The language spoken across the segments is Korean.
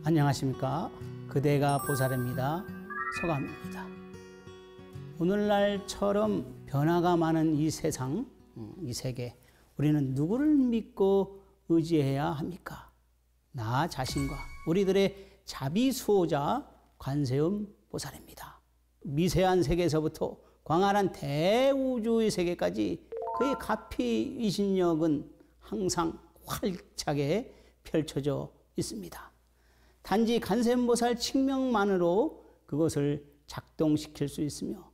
안녕하십니까. 그대가 보살입니다. 서감입니다. 오늘날처럼 변화가 많은 이 세상, 이 세계, 우리는 누구를 믿고 의지해야 합니까? 나 자신과 우리들의 자비수호자 관세음 보살입니다. 미세한 세계에서부터 광활한 대우주의 세계까지 그의 가피 위신력은 항상 활차게 펼쳐져 있습니다. 단지 관세음보살 칭명만으로 그것을 작동시킬 수 있으며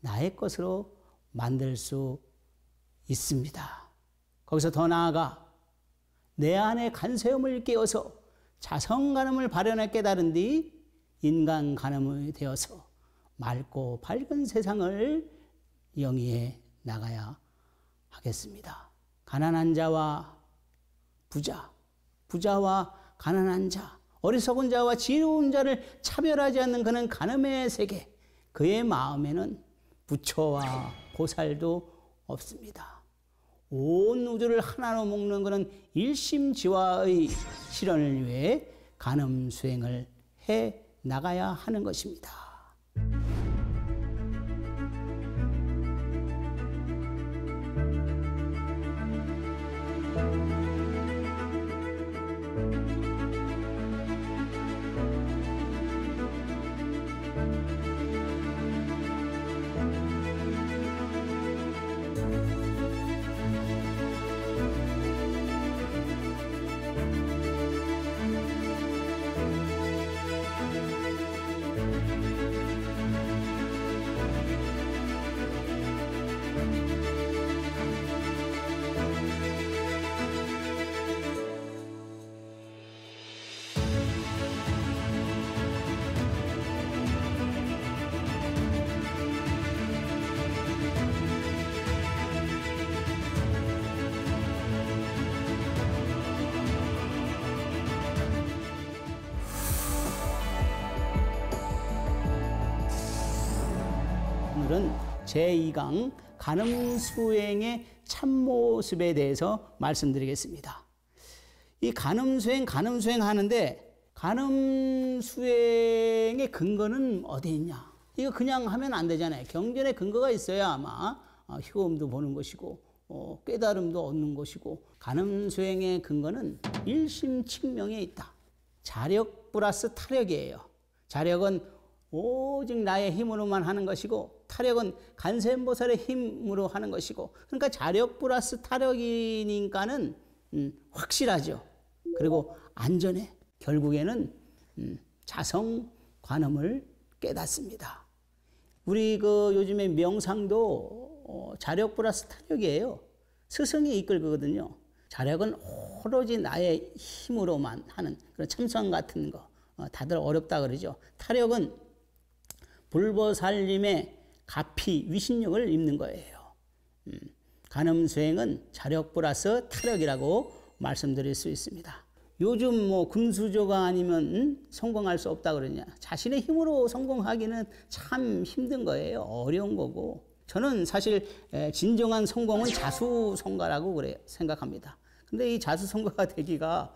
나의 것으로 만들 수 있습니다. 거기서 더 나아가 내 안에 관세음을 깨어서 자성간음을 발현해 깨달은 뒤 인간간음이 되어서 맑고 밝은 세상을 영위해 나가야 하겠습니다. 가난한 자와 부자, 부자와 가난한 자, 어리석은 자와 지혜로운 자를 차별하지 않는 그는 간음의 세계, 그의 마음에는 부처와 보살도 없습니다. 온 우주를 하나로 묶는 그는 일심지화의 실현을 위해 간음 수행을 해 나가야 하는 것입니다. 오늘은 제2강 간음수행의 참모습에 대해서 말씀드리겠습니다. 이 간음수행 하는데 간음수행의 근거는 어디 있냐? 이거 그냥 하면 안 되잖아요. 경전에 근거가 있어야 아마 효험도 보는 것이고 깨달음도 얻는 것이고, 간음수행의 근거는 일심칙명에 있다. 자력 플러스 타력이에요. 자력은 오직 나의 힘으로만 하는 것이고, 타력은 관세음보살의 힘으로 하는 것이고, 그러니까 자력 플러스 타력이니까는 확실하죠. 그리고 안전해. 결국에는 자성 관음을 깨닫습니다. 우리 요즘에 명상도 자력 플러스 타력이에요. 스승이 이끌거든요. 자력은 오로지 나의 힘으로만 하는 그런 참선 같은 거, 다들 어렵다 그러죠. 타력은 불보살님의 가피 위신력을 입는 거예요. 간음수행은 자력 플러스 타력이라고 말씀드릴 수 있습니다. 요즘 금수저가 아니면 성공할 수 없다 그러냐. 자신의 힘으로 성공하기는 참 힘든 거예요. 어려운 거고. 저는 사실 진정한 성공은 자수성가라고 그래요. 생각합니다. 근데 이 자수성가가 되기가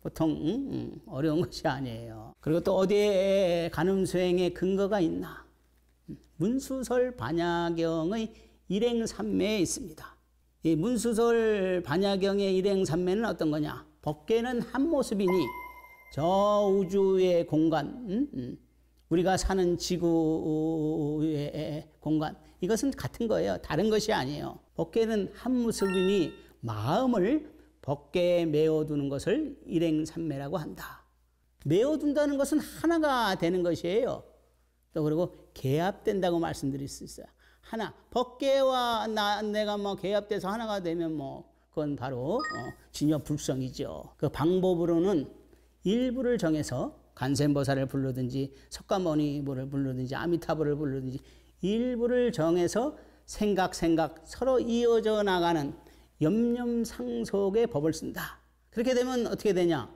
보통 어려운 것이 아니에요. 그리고 또 어디에 간음수행의 근거가 있나? 문수설 반야경의 일행삼매에 있습니다. 이 문수설 반야경의 일행삼매는 어떤 거냐? 법계는 한 모습이니 저 우주의 공간, 우리가 사는 지구의 공간, 이것은 같은 거예요. 다른 것이 아니에요. 법계는 한 모습이니 마음을 법계에 메어두는 것을 일행삼매라고 한다. 메어둔다는 것은 하나가 되는 것이에요. 또 그리고 개합된다고 말씀드릴 수 있어요. 하나, 법계와 내가 개합돼서 하나가 되면 그건 바로 진여불성이죠. 그 방법으로는 일부를 정해서 관세음보살을 부르든지 석가모니를 부르든지 아미타불을 부르든지 일부를 정해서 생각 서로 이어져 나가는 염념상속의 법을 쓴다. 그렇게 되면 어떻게 되냐?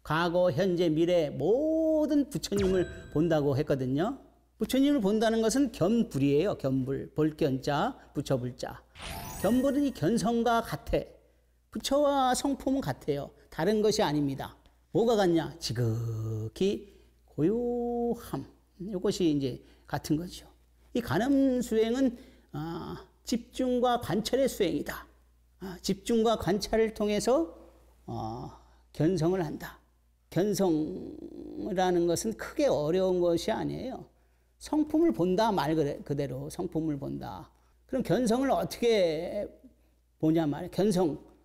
과거, 현재, 미래 모든 부처님을 본다고 했거든요. 부처님을 본다는 것은 견불이에요. 견불. 볼견자, 부처불자. 견불은 이 견성과 같아. 부처와 성품은 같아요. 다른 것이 아닙니다. 뭐가 같냐? 지극히 고요함. 이것이 이제 같은 거죠. 이 간음 수행은 집중과 관찰의 수행이다. 집중과 관찰을 통해서 견성을 한다. 견성이라는 것은 크게 어려운 것이 아니에요. 성품을 본다 말 그대로 성품을 본다. 그럼 견성을 어떻게 보냐 말이에요.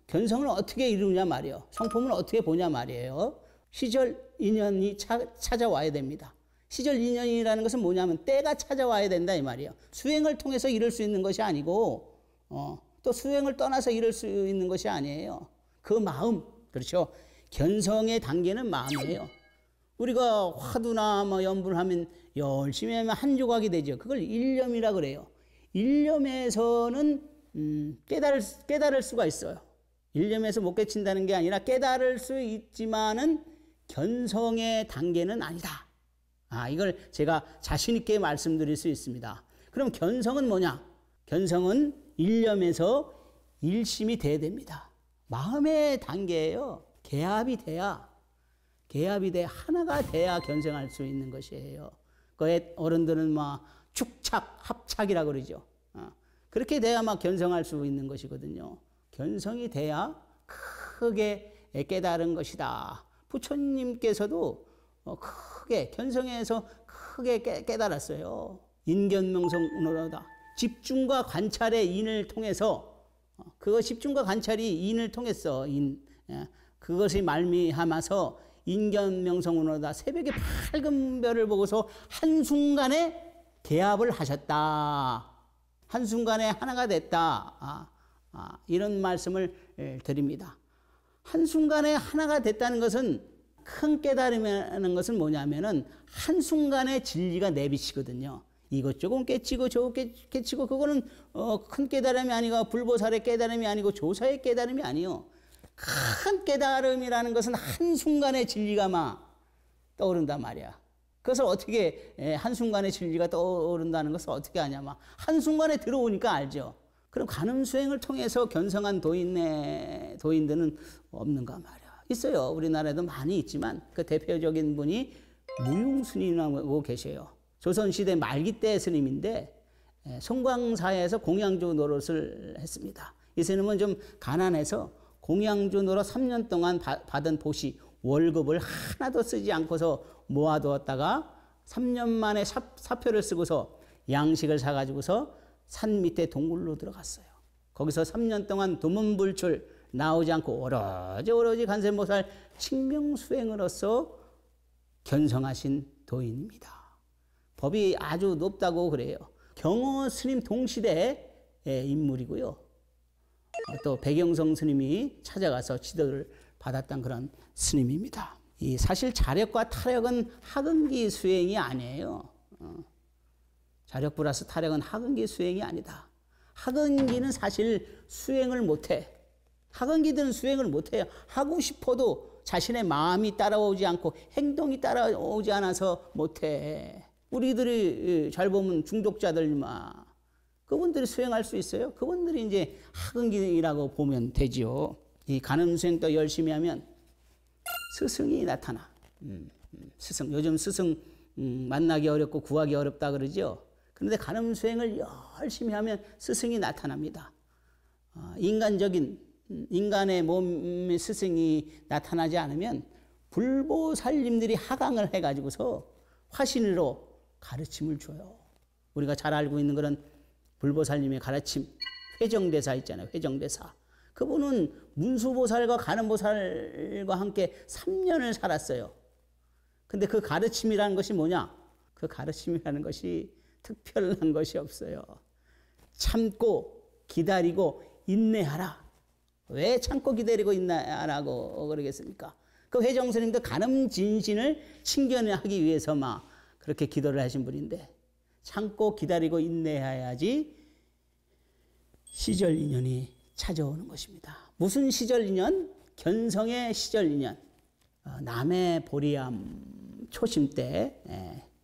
견성을 어떻게 이루냐 말이에요. 성품을 어떻게 보냐 말이에요. 시절 인연이 찾아와야 됩니다. 시절 인연이라는 것은 뭐냐면 때가 찾아와야 된다 이 말이에요. 수행을 통해서 이룰 수 있는 것이 아니고 또 수행을 떠나서 이룰 수 있는 것이 아니에요. 그 마음, 그렇죠. 견성의 단계는 마음이에요. 우리가 화두나 뭐 연불을 하면 열심히 하면 한 조각이 되죠. 그걸 일념이라 그래요. 일념에서는 깨달을 수가 있어요. 일념에서 못 깨친다는 게 아니라 깨달을 수 있지만은 견성의 단계는 아니다. 이걸 제가 자신 있게 말씀드릴 수 있습니다. 그럼 견성은 뭐냐? 견성은 일념에서 일심이 돼야 됩니다. 마음의 단계예요. 개합이 돼야 하나가 돼야 견성할 수 있는 것이에요. 그 어른들은 막 축착, 합착이라고 그러죠. 그렇게 돼야 막 견성할 수 있는 것이거든요. 견성이 돼야 크게 깨달은 것이다. 부처님께서도 크게 견성해서 크게 깨달았어요. 인견명성으로다. 집중과 관찰의 인을 통해서 그거 집중과 관찰이 인을 통했어. 그것이 말미암아서 인견명성으로다. 새벽에 밝은 별을 보고서 한순간에 개합을 하셨다. 한순간에 하나가 됐다. 이런 말씀을 드립니다. 한순간에 하나가 됐다는 것은 큰 깨달음이라는 것은 뭐냐면은 한순간에 진리가 내비치거든요. 이것 조금 깨치고 저것 깨치고 그거는 큰 깨달음이 아니고 불보살의 깨달음이 아니고 조사의 깨달음이 아니요. 큰 깨달음이라는 것은 한순간에 진리가 막 떠오른단 말이야. 그것을 어떻게 한순간에 진리가 떠오른다는 것을 어떻게 하냐 막 한순간에 들어오니까 알죠. 그럼 간음 수행을 통해서 견성한 도인들은 없는가 말이야. 있어요. 우리나라에도 많이 있지만 그 대표적인 분이 무용스님이라고 계셔요. 조선시대 말기 때 스님인데 송광사에서 공양주 노릇을 했습니다. 이 스님은 좀 가난해서 공양주 노릇 3년 동안 받은 보시 월급을 하나도 쓰지 않고서 모아두었다가 3년 만에 사표를 쓰고서 양식을 사가지고서 산 밑에 동굴로 들어갔어요. 거기서 3년 동안 두문불출 나오지 않고 오로지 간세모살 칭명수행으로서 견성하신 도인입니다. 법이 아주 높다고 그래요. 경호 스님 동시대의 인물이고요. 또 백영성 스님이 찾아가서 지도를 받았던 그런 스님입니다. 이 사실 자력과 타력은 하근기 수행이 아니에요. 자력 플러스 타력은 하근기 수행이 아니다. 하근기는 사실 수행을 못해. 하근기들은 수행을 못해요. 하고 싶어도 자신의 마음이 따라오지 않고 행동이 따라오지 않아서 못해. 우리들이 잘 보면 중독자들 그분들이 수행할 수 있어요? 그분들이 이제 하근기라고 보면 되지요. 이 간음 수행도 열심히 하면 스승이 나타나. 스승. 요즘 스승 만나기 어렵고 구하기 어렵다 그러죠. 그런데 간음 수행을 열심히 하면 스승이 나타납니다. 인간의 몸의 스승이 나타나지 않으면 불보살님들이 하강을 해가지고서 화신으로 가르침을 줘요. 우리가 잘 알고 있는 그런 불보살님의 가르침, 회정대사 있잖아요. 회정대사. 그분은 문수보살과 간음보살과 함께 3년을 살았어요. 근데 그 가르침이라는 것이 뭐냐? 그 가르침이라는 것이 특별한 것이 없어요. 참고 기다리고 인내하라. 왜 참고 기다리고 인내하라고 그러겠습니까? 그 회정스님도 간음진신을 친견하기 위해서 그렇게 기도를 하신 분인데 참고 기다리고 인내해야지 시절 인연이 찾아오는 것입니다. 무슨 시절 인연? 견성의 시절 인연. 남해 보리암 초심 때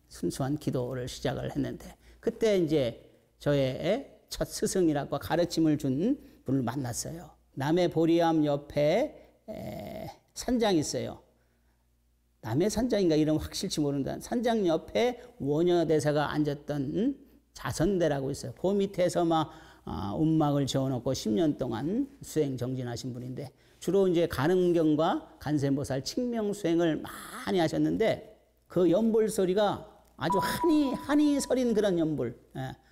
순수한 기도를 시작을 했는데 그때 이제 저의 첫 스승이라고 가르침을 준 분을 만났어요. 남해 보리암 옆에 산장이 있어요. 남해 산장인가 이름 확실치 모른다. 산장 옆에 원효대사가 앉았던 자선대라고 있어요. 그 밑에서 막 운막을 지어놓고 10년 동안 수행 정진하신 분인데 주로 이제 간음경과 간센보살 칙명 수행을 많이 하셨는데 그 연불 소리가 아주 한이 서린 그런 연불.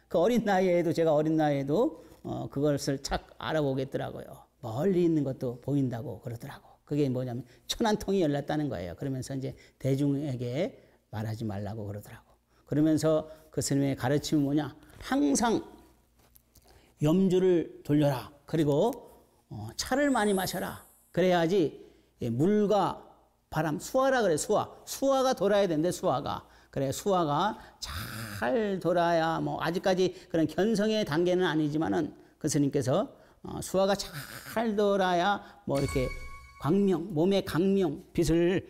그 어린 나이에도 제가 어린 나이에도 그것을 착 알아보겠더라고요. 멀리 있는 것도 보인다고 그러더라고. 그게 뭐냐면 천안통이 열렸다는 거예요. 그러면서 이제 대중에게 말하지 말라고 그러더라고. 그러면서 그 스님의 가르침이 뭐냐? 항상 염주를 돌려라. 그리고 차를 많이 마셔라. 그래야지 물과 바람, 수화라 그래. 수화가 돌아야 되는데 수화가. 그래 수화가 잘 돌아야 뭐 아직까지 그런 견성의 단계는 아니지만은 그 스님께서 수화가 잘 돌아야 뭐 이렇게 광명, 몸의 강명, 빛을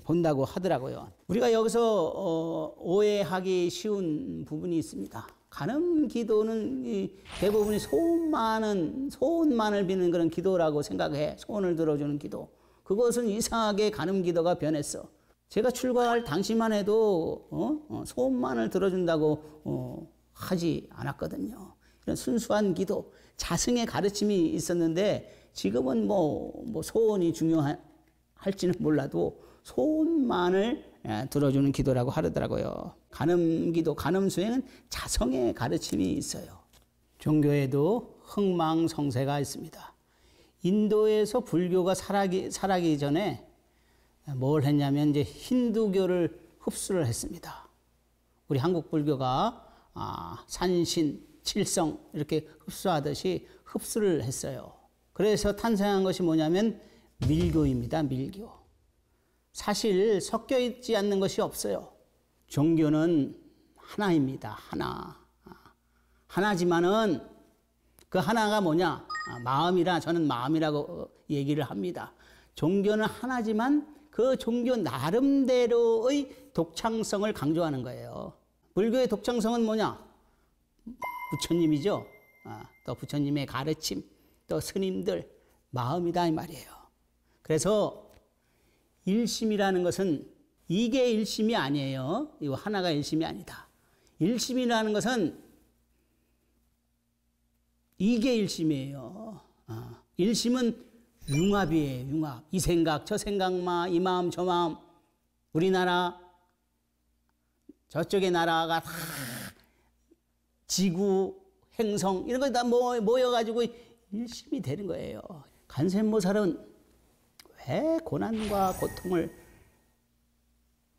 본다고 하더라고요. 우리가 여기서 오해하기 쉬운 부분이 있습니다. 간음 기도는 대부분이 소원만을 비는 그런 기도라고 생각해. 소원을 들어주는 기도. 그것은 이상하게 간음 기도가 변했어. 제가 출가할 당시만 해도 소원만을 들어준다고 하지 않았거든요. 이런 순수한 기도, 자승의 가르침이 있었는데 지금은 뭐 소원이 중요할지는 몰라도 소원만을 들어주는 기도라고 하더라고요. 간음 기도, 간음 수행은 자성의 가르침이 있어요. 종교에도 흥망성쇠가 있습니다. 인도에서 불교가 살아기 전에 뭘 했냐면 이제 힌두교를 흡수를 했습니다. 우리 한국 불교가 산신, 칠성 이렇게 흡수하듯이 흡수를 했어요. 그래서 탄생한 것이 뭐냐면 밀교입니다. 밀교. 사실 섞여 있지 않는 것이 없어요. 종교는 하나입니다. 하나지만은 그 하나가 뭐냐? 마음이라 저는 마음이라고 얘기를 합니다. 종교는 하나지만 그 종교 나름대로의 독창성을 강조하는 거예요. 불교의 독창성은 뭐냐? 부처님이죠. 또 부처님의 가르침, 또 스님들 마음이다 이 말이에요. 그래서 일심이라는 것은 이게 일심이 아니에요. 이거 하나가 일심이 아니다. 일심이라는 것은 이게 일심이에요. 일심은 융합이에요. 융합. 이 생각, 저 생각마, 이 마음, 저 마음. 우리나라, 저쪽의 나라가 다 지구, 행성 이런 거 다 모여가지고 일심이 되는 거예요. 간센보살은 왜 고난과 고통을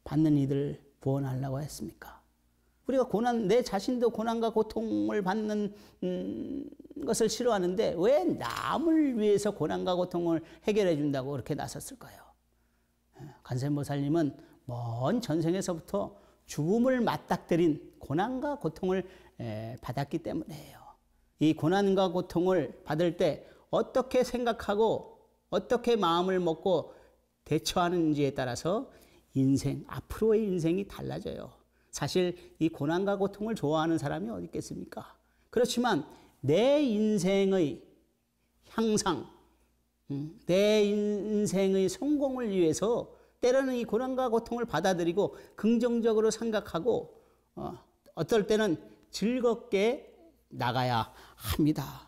받는 이들을 구원하려고 했습니까? 우리가 내 자신도 고난과 고통을 받는 것을 싫어하는데 왜 남을 위해서 고난과 고통을 해결해 준다고 그렇게 나섰을까요? 간센보살님은 먼 전생에서부터 죽음을 맞닥뜨린 고난과 고통을 받았기 때문이에요. 이 고난과 고통을 받을 때 어떻게 생각하고 어떻게 마음을 먹고 대처하는지에 따라서 앞으로의 인생이 달라져요. 사실 이 고난과 고통을 좋아하는 사람이 어디 있겠습니까? 그렇지만 내 인생의 향상, 내 인생의 성공을 위해서 때로는 이 고난과 고통을 받아들이고 긍정적으로 생각하고 어떨 때는 즐겁게 나가야 합니다.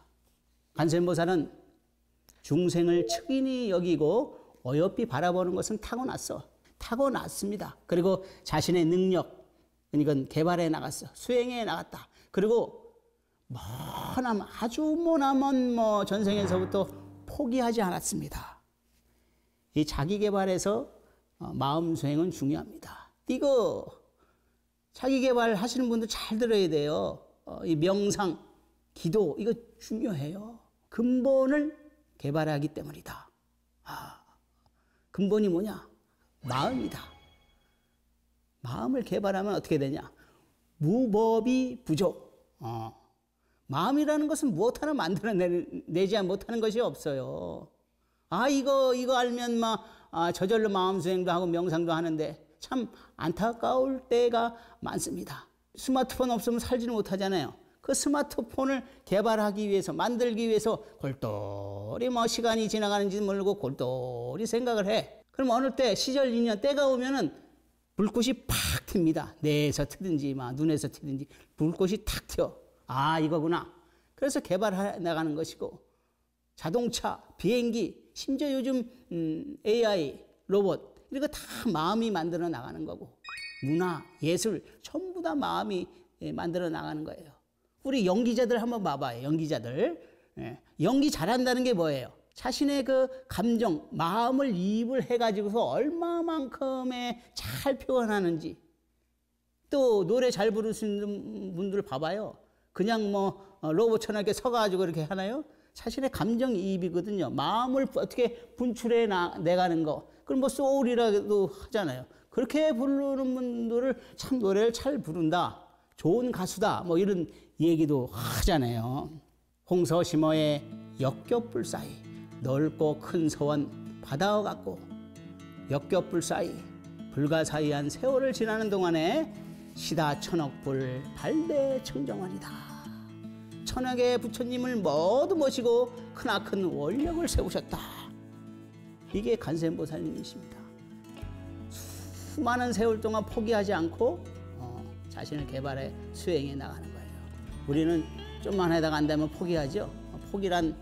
간센보살은 중생을 측인히 여기고 어여삐 바라보는 것은 타고났습니다. 그리고 자신의 능력, 이건 개발해 나갔어. 수행해 나갔다. 그리고 아주 머나먼 전생에서부터 포기하지 않았습니다. 이 자기 개발에서 마음 수행은 중요합니다. 이거 자기 개발 하시는 분들 잘 들어야 돼요. 이 명상, 기도 이거 중요해요. 근본을 개발하기 때문이다. 근본이 뭐냐? 마음이다. 마음을 개발하면 어떻게 되냐? 무법이 부족. 마음이라는 것은 무엇 하나 만들어내지 못하는 것이 없어요. 이거 알면 저절로 마음 수행도 하고 명상도 하는데 참 안타까울 때가 많습니다. 스마트폰 없으면 살지는 못하잖아요. 그 스마트폰을 개발하기 위해서, 만들기 위해서 골똘히 시간이 지나가는지 모르고 골똘히 생각을 해. 그럼 어느 때 시절 인연 때가 오면은 불꽃이 팍 틉니다. 뇌에서 트든지 막 눈에서 트든지 불꽃이 탁 튀어. 아, 이거구나. 그래서 개발해 나가는 것이고, 자동차, 비행기, 심지어 요즘 AI, 로봇 이런 거 다 마음이 만들어 나가는 거고, 문화, 예술 전부 다 마음이 만들어 나가는 거예요. 우리 연기자들 한번 봐봐요. 연기자들. 연기 잘한다는 게 뭐예요? 자신의 그 감정, 마음을 이입을 해가지고서 얼마만큼의 잘 표현하는지. 또 노래 잘 부르시는 분들 봐봐요. 그냥 뭐 로봇처럼 이렇게 서가지고 이렇게 하나요? 자신의 감정 이입이거든요. 마음을 어떻게 분출해 내가는 거. 그럼 뭐 소울이라도 하잖아요. 그렇게 부르는 분들을 참 노래를 잘 부른다. 좋은 가수다. 뭐 이런 얘기도 하잖아요. 홍서심어의 역겹불 사이 넓고 큰 서원 바다와 같고, 역겹불 사이 불가사의한 세월을 지나는 동안에 시다 천억불 발대청정원이다. 천억의 부처님을 모두 모시고 크나큰 원력을 세우셨다. 이게 관세음보살님이십니다. 수많은 세월 동안 포기하지 않고 자신을 개발해 수행해 나가는 거예요. 우리는 좀만 하다가 안 되면 포기하죠. 포기란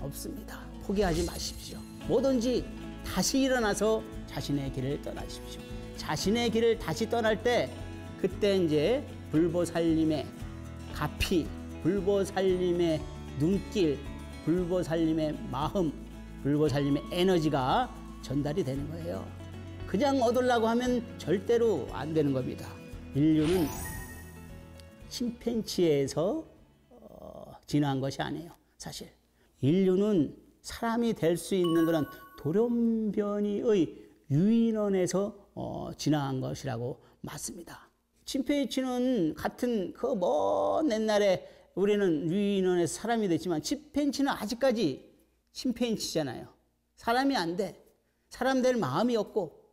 없습니다. 포기하지 마십시오. 뭐든지 다시 일어나서 자신의 길을 떠나십시오. 자신의 길을 다시 떠날 때 그때 이제 불보살님의 가피, 불보살님의 눈길, 불보살님의 마음, 불보살님의 에너지가 전달이 되는 거예요. 그냥 얻으려고 하면 절대로 안 되는 겁니다. 인류는 침팬지에서 진화한 것이 아니에요. 사실 인류는 사람이 될 수 있는 그런 돌연변이의 유인원에서 진화한 것이라고 맞습니다. 침팬지는 같은 그 먼 옛날에 우리는 유인원에서 사람이 됐지만 침팬지는 아직까지 침팬지잖아요. 사람이 안 돼. 사람 될 마음이 없고.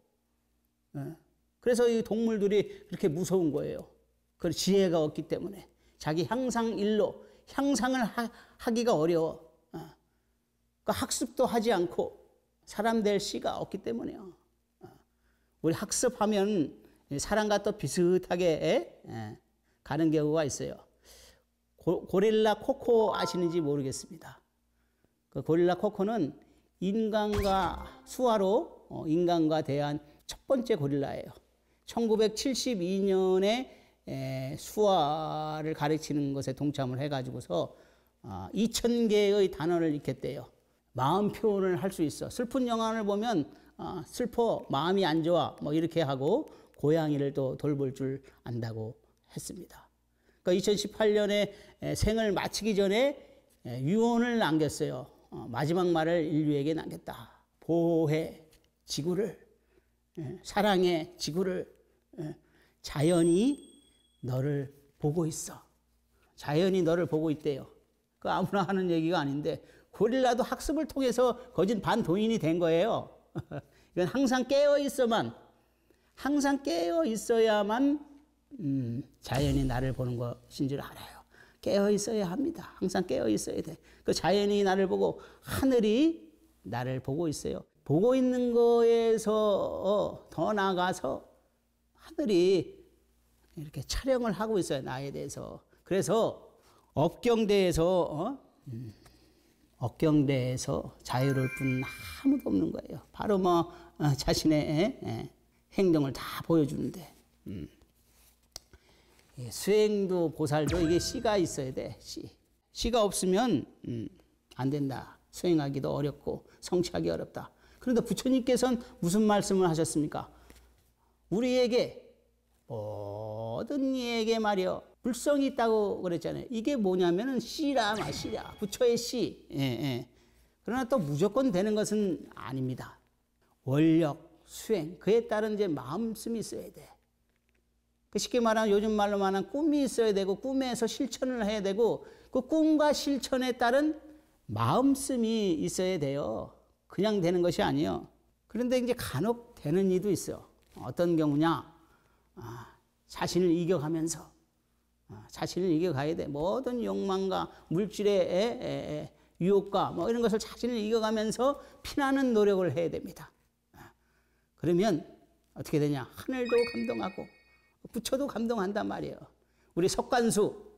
그래서 이 동물들이 그렇게 무서운 거예요. 그 지혜가 없기 때문에 자기 향상일로 향상을 하기가 어려워. 그 학습도 하지 않고 사람 될 씨가 없기 때문에요. 우리 학습하면 사람과 또 비슷하게 가는 경우가 있어요. 고릴라 코코 아시는지 모르겠습니다. 그 고릴라 코코는 인간과 수화로 인간과 대한 첫 번째 고릴라예요. 1972년에 수화를 가르치는 것에 동참을 해가지고서 2000개의 단어를 익혔대요. 마음 표현을 할 수 있어. 슬픈 영화를 보면 슬퍼, 마음이 안 좋아, 뭐 이렇게 하고 고양이를 또 돌볼 줄 안다고 했습니다. 그러니까 2018년에 생을 마치기 전에 유언을 남겼어요. 마지막 말을 인류에게 남겼다. 보호해 지구를, 사랑해 지구를, 자연이 너를 보고 있어. 자연이 너를 보고 있대요. 그 아무나 하는 얘기가 아닌데 고릴라도 학습을 통해서 거진 반도인이 된 거예요. 이건 항상 깨어 있어야만 자연이 나를 보는 것인 줄 알아요. 깨어 있어야 합니다. 항상 깨어 있어야 돼. 그 자연이 나를 보고 하늘이 나를 보고 있어요. 보고 있는 거에서 더 나아가서 하늘이 이렇게 촬영을 하고 있어요. 나에 대해서. 그래서 업경대에서 자유로울 뿐 아무도 없는 거예요. 바로 뭐 자신의 행동을 다 보여주는데 수행도 보살도 이게 씨가 있어야 돼. 씨가 없으면 안 된다. 수행하기도 어렵고 성취하기 어렵다. 그런데 부처님께서는 무슨 말씀을 하셨습니까? 우리에게 모든 이에게 말이요 불성이 있다고 그랬잖아요. 이게 뭐냐면은 씨라. 부처의 씨. 그러나 또 무조건 되는 것은 아닙니다. 원력, 수행, 그에 따른 이제 마음씀이 있어야 돼. 쉽게 말하면 요즘 말로 말하는 꿈이 있어야 되고 꿈에서 실천을 해야 되고 그 꿈과 실천에 따른 마음씀이 있어야 돼요. 그냥 되는 것이 아니에요. 그런데 이제 간혹 되는 이도 있어요. 어떤 경우냐? 자신을 이겨가면서 자신을 이겨가야 돼. 모든 욕망과 물질의 유혹과 뭐 이런 것을 자신을 이겨가면서 피나는 노력을 해야 됩니다. 그러면 어떻게 되냐? 하늘도 감동하고 부처도 감동한단 말이에요. 우리 석관수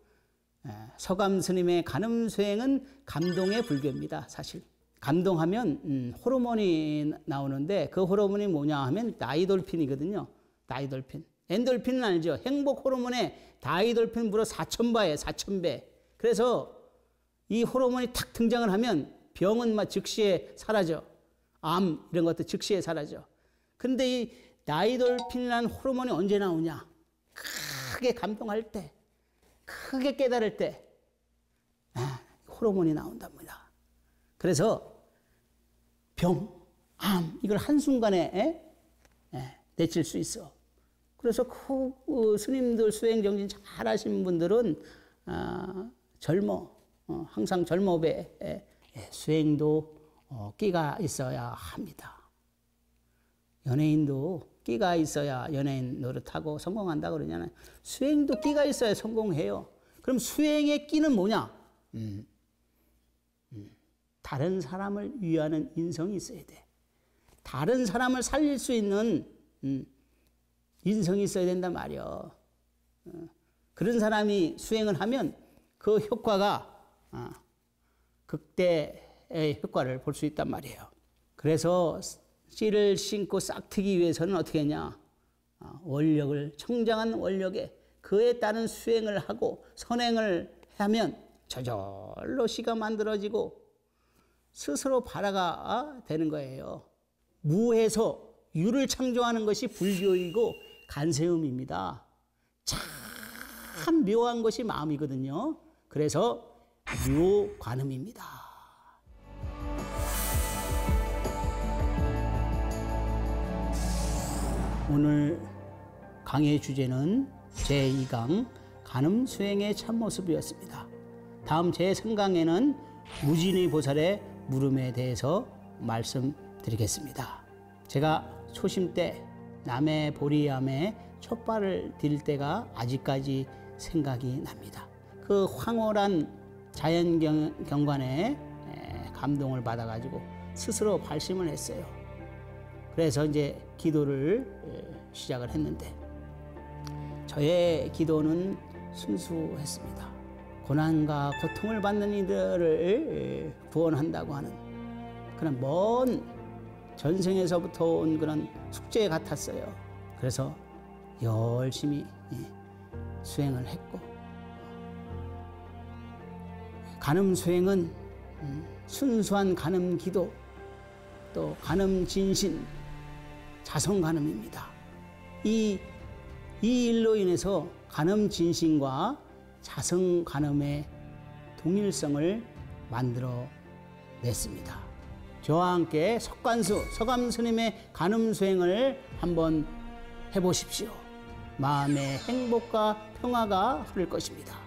서감 스님의 간음 수행은 감동의 불교입니다. 사실 감동하면 호르몬이 나오는데 그 호르몬이 뭐냐 하면 다이돌핀이거든요. 다이돌핀. 엔돌핀은 알죠? 행복 호르몬의 다이돌핀 무려 4,000배예요. 4,000배. 그래서 이 호르몬이 탁 등장을 하면 병은 막 즉시에 사라져. 암 이런 것도 즉시에 사라져. 근데 이 다이돌핀이라는 호르몬이 언제 나오냐? 크게 감동할 때, 크게 깨달을 때 호르몬이 나온답니다. 그래서 병, 암 이걸 한순간에 내칠 수 있어. 그래서 그 스님들 수행 정진 잘 하시는 분들은 항상 젊어배 수행도 끼가 있어야 합니다. 연예인도 끼가 있어야 연예인 노릇하고 성공한다 그러잖아요. 수행도 끼가 있어야 성공해요. 그럼 수행의 끼는 뭐냐? 다른 사람을 위하는 인성이 있어야 돼. 다른 사람을 살릴 수 있는 인성이 있어야 된단 말이야. 그런 사람이 수행을 하면 그 효과가 극대의 효과를 볼 수 있단 말이에요. 그래서 씨를 심고 싹트기 위해서는 어떻게 했냐? 원력을 청정한 원력에 그에 따른 수행을 하고 선행을 하면 저절로 씨가 만들어지고 스스로 발화가 되는 거예요. 무에서 유를 창조하는 것이 불교이고 간세음입니다. 참 묘한 것이 마음이거든요. 그래서 묘관음입니다. 오늘 강의 주제는 제2강 간음수행의 참모습이었습니다. 다음 제3강에는 무진의 보살의 물음에 대해서 말씀드리겠습니다. 제가 초심 때 남해 보리암에 촛발을 딜 때가 아직까지 생각이 납니다. 그 황홀한 자연경관에 감동을 받아가지고 스스로 발심을 했어요. 그래서 이제 기도를 시작을 했는데 저의 기도는 순수했습니다. 고난과 고통을 받는 이들을 구원한다고 하는 그런 먼 전생에서부터 온 그런 숙제 같았어요. 그래서 열심히 수행을 했고, 간음 수행은 순수한 간음 기도, 또 간음 진신, 자성 간음입니다. 이 일로 인해서 간음 진신과 자성 간음의 동일성을 만들어 냈습니다. 저와 함께 석관수 서감 스님의 간음 수행을 한번 해보십시오. 마음의 행복과 평화가 흐를 것입니다.